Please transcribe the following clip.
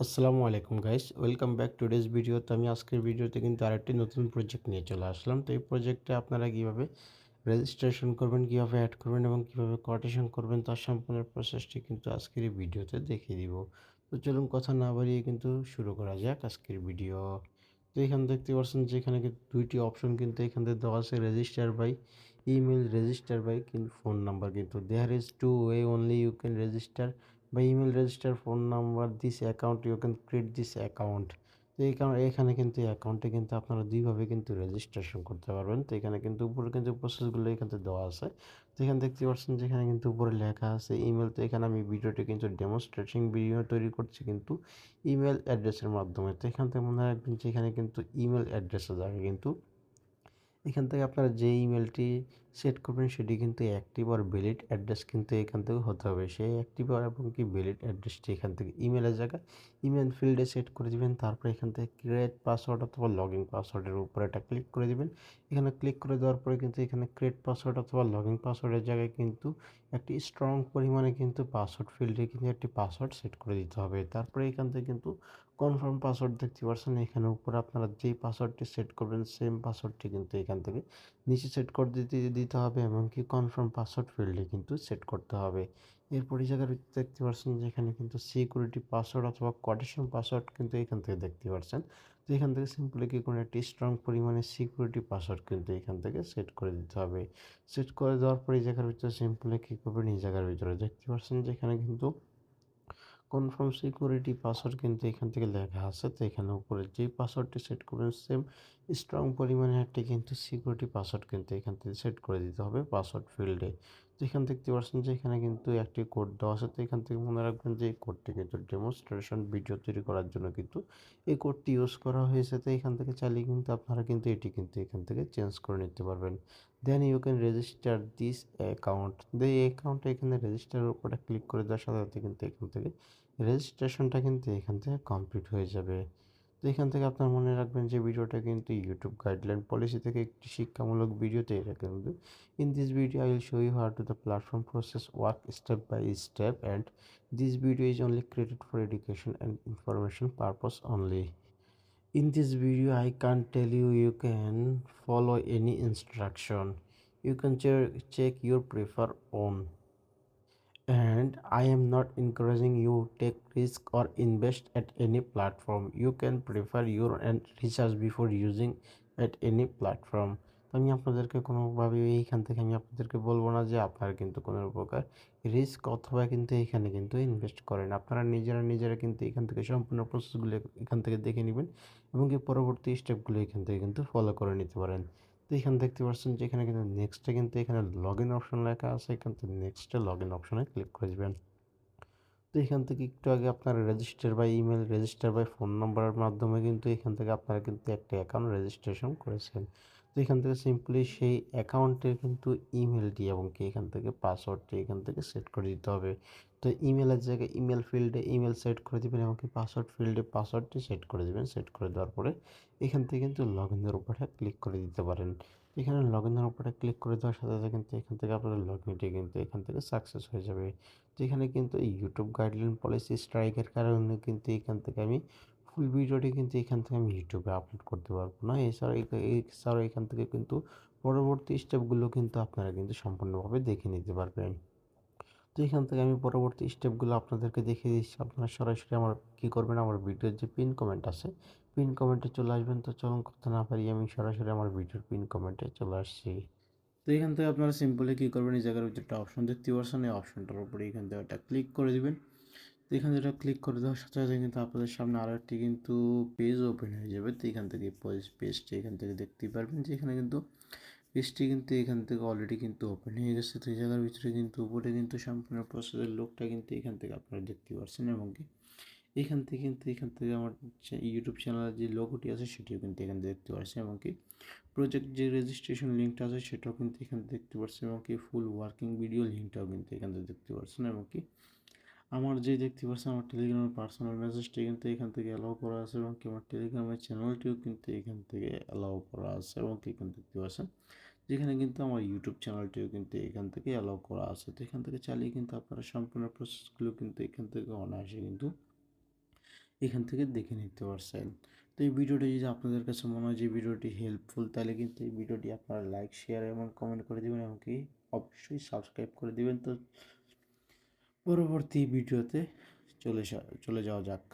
আসসালামু আলাইকুম guys, welcome back today's video. তো আমি আজকের ভিডিওতে কিন্তু আরেকটি নতুন প্রজেক্ট নিয়ে চলে আসলাম। তো এই প্রজেক্টে আপনারা কীভাবে রেজিস্ট্রেশন করবেন, কীভাবে অ্যাড করবেন এবং কীভাবে কোটেশন করবেন তার সম্পূর্ণ প্রসেসটি কিন্তু আজকের এই ভিডিওতে দেখিয়ে দিব। তো চলুন কথা না বাড়িয়ে কিন্তু শুরু করা যাক আজকের ভিডিও। তো এখানে দেখতে পাচ্ছেন যে এখানে কিন্তু দুইটি অপশন কিন্তু এখান থেকে দেওয়া আছে, register by email, register by কিন্তু ফোন নাম্বার। কিন্তু there is two way only you can register by email, register phone number this account, you can create this account। তো এই কারণে এখানে কিন্তু এই অ্যাকাউন্টে কিন্তু আপনারা দুইভাবে কিন্তু রেজিস্ট্রেশন করতে পারবেন। তো এখানে কিন্তু উপরে কিন্তু প্রসেসগুলো এখান থেকে দেওয়া আছে। তো এখানে দেখতে পাচ্ছেন যে এখানে কিন্তু উপরে লেখা আছে ইমেল। তো এখানে আমি ভিডিওটি কিন্তু ডেমনস্ট্রেটিং ভিডিও তৈরি করছি কিন্তু ইমেল অ্যাড্রেসের মাধ্যমে। তো এখান থেকে মনে রাখবেন যে এখানে কিন্তু ইমেল অ্যাড্রেসের জায়গায় কিন্তু এখান থেকে আপনারা যে ইমেলটি সেট করবেন সেটি কিন্তু অ্যাক্টিভ আর ভ্যালিড অ্যাড্রেস কিন্তু এখান থেকে হতে হবে। সেই অ্যাক্টিভ আর এবং কি ভ্যালিড অ্যাড্রেসটি এখান থেকে ইমেলের জায়গায় ইমেল ফিল্ডে সেট করে দিবেন। তারপরে এখান থেকে ক্রিয়েট পাসওয়ার্ড অথবা লগইন পাসওয়ার্ডের উপরে এটা ক্লিক করে দিবেন। এখানে ক্লিক করে দেওয়ার পরে কিন্তু এখানে ক্রিয়েট পাসওয়ার্ড অথবা লগইন পাসওয়ার্ডের জায়গায় কিন্তু একটি স্ট্রং পরিমাণে কিন্তু পাসওয়ার্ড ফিল্ডে কিন্তু একটি পাসওয়ার্ড সেট করে দিতে হবে। তারপরে এখান থেকে কিন্তু কনফার্ম পাসওয়ার্ড দেখতে পাচ্ছেন, এখানে উপরে আপনারা যেই পাসওয়ার্ডটি সেট করবেন সেম পাসওয়ার্ডটি কিন্তু এখান থেকে নিচে সেট করে দিতে হবে এবং কি কনফার্ম পাসওয়ার্ড ফিল্ডে কিন্তু সেট করতে হবে। এরপর এই জায়গায় দেখতে পাচ্ছেন যে এখানে কিন্তু সিকিউরিটি পাসওয়ার্ড অথবা কোটেশন পাসওয়ার্ড কিন্তু এখান থেকে দেখতে পাচ্ছেন। তো এখান থেকে সিম্পলি কি কোনো একটি স্ট্রং পরিমাণে সিকিউরিটি পাসওয়ার্ড কিন্তু এখান থেকে সেট করে দিতে হবে। সেট করে দেওয়ার পর এই জায়গার ভিতরে সিম্পলি কি করবেন, এই জায়গার ভিতরে দেখতে পাচ্ছেন যে এখানে কিন্তু কনফার্ম সিকিউরিটি পাসওয়ার্ড কিন্তু এখান থেকে লেখা আছে। তো এখানে উপরে যেই পাসওয়ার্ডটি সেট করবেন সেম স্ট্রং পরিমাণে একটি কিন্তু সিকিউরিটি পাসওয়ার্ড কিন্তু এখান থেকে সেট করে দিতে হবে পাসওয়ার্ড ফিল্ডে। তো এখানে দেখতে পাচ্ছেন যে এখানে কিন্তু একটি কোড দেওয়া আছে। তো এখান থেকে মনে রাখবেন যে এই কোডটি কিন্তু ডেমনস্ট্রেশন ভিডিও তৈরি করার জন্য কিন্তু এই কোডটি ইউজ করা হয়েছে। তো এখান থেকে চাইলে কিন্তু আপনারা কিন্তু এটি কিন্তু এখান থেকে চেঞ্জ করে নিতে পারবেন। Then you can register this account. এই অ্যাকাউন্টে এখানে রেজিস্টারের উপরে ক্লিক করে দেওয়ার সাথে সাথে কিন্তু এখান থেকে রেজিস্ট্রেশনটা কিন্তু এখান থেকে কমপ্লিট হয়ে যাবে। তো এখান থেকে আপনার মনে রাখবেন যে ভিডিওটা কিন্তু ইউটিউব গাইডলাইন পলিসি থেকে একটি শিক্ষামূলক ভিডিও তৈরি কিন্তু in this video I will show you how to the platform process work step by step and this video is only created for education and information purpose only. In this video I can't tell you you can follow any instruction. You can check your prefer on. And I am not encouraging you take risk or invest at any platform. You can prefer your and research before using at any platform. তো আমি আপনাদেরকে কোনোভাবে এইখান থেকে আমি আপনাদেরকে বলবো না যে আপনারা কিন্তু কোনো প্রকার রিস্ক অথবা কিন্তু এখানে কিন্তু ইনভেস্ট করেন। আপনারা নিজেরা কিন্তু এখান থেকে সম্পূর্ণ প্রসেসগুলো এখান থেকে দেখে নেবেন এবং কি পরবর্তী স্টেপগুলো এখান থেকে কিন্তু ফলো করে নিতে পারেন। তো এখানে দেখতে পাচ্ছেন যে এখানে কিন্তু নেক্সটে কিন্তু এখানে লগ ইন অপশন লেখা আছে, এখান থেকে নেক্সটে লগ ইন অপশনে ক্লিক করে দিবেন। তো এখান থেকে একটু আগে আপনারা register by email, register by phone নাম্বারের মাধ্যমে কিন্তু এখান থেকে আপনারা কিন্তু একটা অ্যাকাউন্ট রেজিস্ট্রেশন করেছেন। তো এখান থেকে সিম্পলি সেই অ্যাকাউন্টের কিন্তু ইমেলটি এবং কি এখান থেকে পাসওয়ার্ডটি এখান থেকে সেট করে দিতে হবে। তো ইমেলের জায়গায় ইমেল ফিল্ডে ইমেল সেট করে দিবেন এবং কি পাসওয়ার্ড ফিল্ডে পাসওয়ার্ডটি সেট করে দিবেন। সেট করে দেওয়ার পরে এখান থেকে কিন্তু লগ ইনের উপরে ক্লিক করে দিতে পারেন। এখানে লগ ইনের উপরে ক্লিক করে দেওয়ার সাথে সাথে কিন্তু এখান থেকে আপনাদের লগ ইনটি কিন্তু এখান থেকে সাকসেস হয়ে যাবে। তো এখানে কিন্তু এই ইউটিউব গাইডলাইন পলিসি স্ট্রাইকের কারণে কিন্তু এখান থেকে আমি ফুল ভিডিওটি কিন্তু এখান থেকে আমি ইউটিউবে আপলোড করতে পারবো না। এছাড়াও এখান থেকে কিন্তু পরবর্তী স্টেপগুলো কিন্তু আপনারা কিন্তু সম্পূর্ণভাবে দেখে নিতে পারবেন। তো এখান থেকে আমি পরবর্তী স্টেপগুলো আপনাদেরকে দেখিয়ে দিচ্ছি। আপনারা সরাসরি আমার কী করবেন, আমার ভিডিওর যে পিন কমেন্ট আছে পিন কমেন্টে চলে আসবেন। তো চলুন কথা না পারিয়ে আমি সরাসরি আমার ভিডিওর পিন কমেন্টে চলে আসছি। তো এখান থেকে আপনারা সিম্পলি কী করবেন, এই জায়গার ভিতরে একটা অপশন দেখতে পাচ্ছেন, এই অপশনটার উপরে এখান থেকে একটা ক্লিক করে দিবেন। তো এখান থেকে ক্লিক করে দেওয়ার সাথে সাথে কিন্তু আপনাদের সামনে আরও একটি কিন্তু পেজ ওপেন হয়ে যাবে। তো এখান থেকে পেজটি এখান থেকে দেখতেই পারবেন যে এখানে কিন্তু পেজটি কিন্তু এখান থেকে অলরেডি কিন্তু ওপেন হয়ে গেছে। তো এই জায়গার ভিতরে কিন্তু উপরে কিন্তু সম্পূর্ণ প্রসেসের লোকটা কিন্তু এখান থেকে আপনারা দেখতে পাচ্ছেন এবং কি এখান থেকে আমার ইউটিউব চ্যানেলের যে লোগোটি আছে সেটিও কিন্তু এখানে দেখতে পাচ্ছেন এবং কি প্রজেক্ট যে রেজিস্ট্রেশন লিঙ্কটা আছে সেটাও কিন্তু এখানে দেখতে পাচ্ছেন এবং কি ফুল ওয়ার্কিং ভিডিও লিঙ্কটাও কিন্তু এখান থেকে দেখতে পাচ্ছেন এবং কি আমার যে দেখতে পাচ্ছেন আমার টেলিগ্রামের পার্সোনাল মেসেজটি কিন্তু এখান থেকে অ্যালাউ করা আছে এবং কি আমার টেলিগ্রামের চ্যানেলটিও কিন্তু এখান থেকে অ্যালাউ করা আছে এবং কি এখানে দেখতে পাচ্ছেন যেখানে কিন্তু আমার ইউটিউব চ্যানেলটিও কিন্তু এখান থেকে অ্যালাউ করা আছে। তো এখান থেকে চালিয়ে কিন্তু আপনারা সম্পূর্ণ প্রসেসগুলো কিন্তু এখান থেকে অনায়াসে কিন্তু এখান থেকে দেখে নিতে পারছেন। তো এই ভিডিওটি যদি আপনাদের কাছে মনে হয় যে ভিডিওটি হেল্পফুল, তাহলে কিন্তু এই ভিডিওটি আপনারা লাইক, শেয়ার এবং কমেন্ট করে দিবেন, এমনকি অবশ্যই সাবস্ক্রাইব করে দিবেন। তো পরবর্তী ভিডিওতে চলে যাওয়া যাক।